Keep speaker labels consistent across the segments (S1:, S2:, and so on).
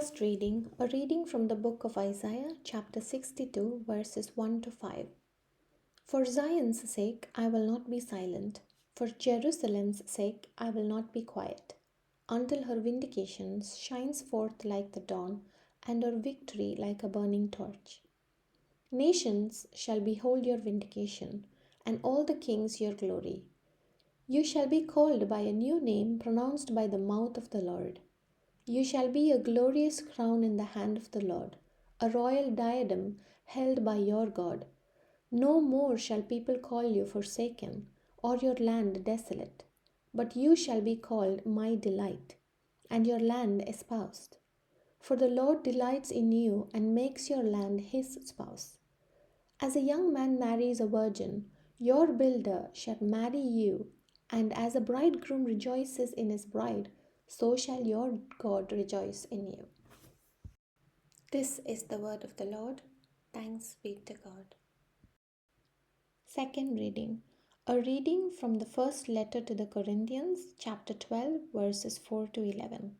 S1: First reading, a reading from the book of Isaiah, chapter 62, verses 1 to 5. For Zion's sake, I will not be silent. For Jerusalem's sake, I will not be quiet, until her vindication shines forth like the dawn, and her victory like a burning torch. Nations shall behold your vindication, and all the kings your glory. You shall be called by a new name pronounced by the mouth of the Lord. You shall be a glorious crown in the hand of the Lord, a royal diadem held by your God. No more shall people call you forsaken, or your land desolate, but you shall be called my delight, and your land espoused. For the Lord delights in you and makes your land his spouse. As a young man marries a virgin, your builder shall marry you, and as a bridegroom rejoices in his bride, so shall your God rejoice in you. This is the word of the Lord. Thanks be to God. Second reading, a reading from the first letter to the Corinthians, chapter 12, verses 4 to 11.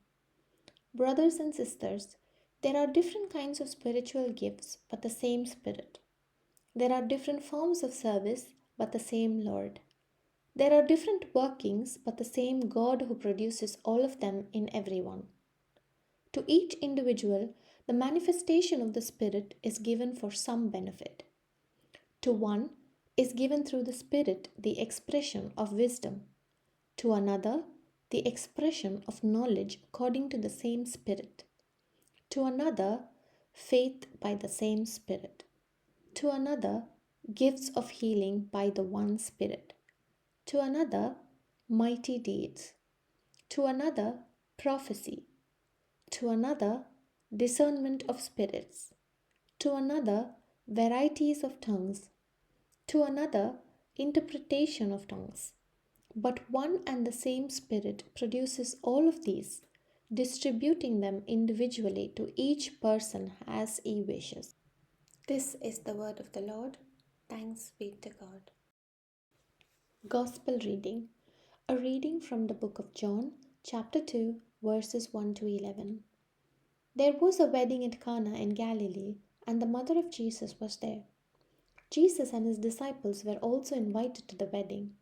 S1: Brothers and sisters, there are different kinds of spiritual gifts, but the same Spirit. There are different forms of service, but the same Lord. There are different workings, but the same God who produces all of them in everyone. To each individual, the manifestation of the Spirit is given for some benefit. To one is given through the Spirit the expression of wisdom. To another, the expression of knowledge according to the same Spirit. To another, faith by the same Spirit. To another, gifts of healing by the one Spirit. To another, mighty deeds. To another, prophecy. To another, discernment of spirits. To another, varieties of tongues. To another, interpretation of tongues. But one and the same Spirit produces all of these, distributing them individually to each person as he wishes. This is the word of the Lord. Thanks be to God. Gospel reading. A reading from the book of John, chapter 2, verses 1 to 11. There was a wedding at Cana in Galilee, and the mother of Jesus was there. Jesus and his disciples were also invited to the wedding.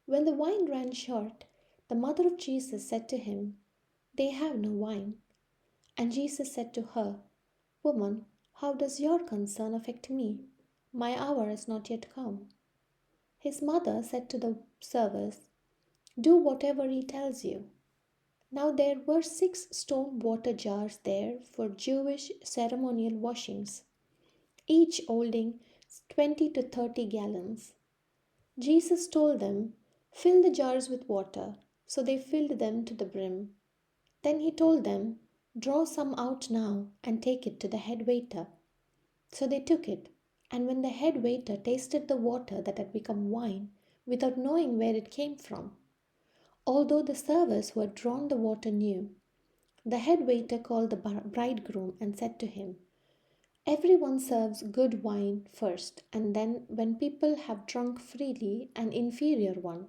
S1: When the wine ran short, the mother of Jesus said to him, "They have no wine." And Jesus said to her, "Woman, how does your concern affect me? My hour has not yet come." His mother said to the servers, "Do whatever he tells you." Now there were 6 stone water jars there for Jewish ceremonial washings, each holding 20 to 30 gallons. Jesus told them, "Fill the jars with water." So they filled them to the brim. Then he told them, "Draw some out now and take it to the head waiter." So they took it, and when the head waiter tasted the water that had become wine, without knowing where it came from, although the servers who had drawn the water knew, the head waiter called the bridegroom and said to him, "Everyone serves good wine first, and then, when people have drunk freely, an inferior one,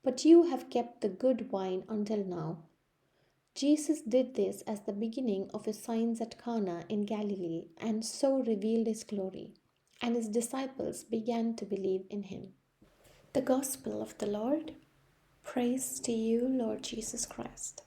S1: but you have kept the good wine until now." Jesus did this as the beginning of his signs at Cana in Galilee, and so revealed his glory, and his disciples began to believe in him. The Gospel of the Lord. Praise to you, Lord Jesus Christ.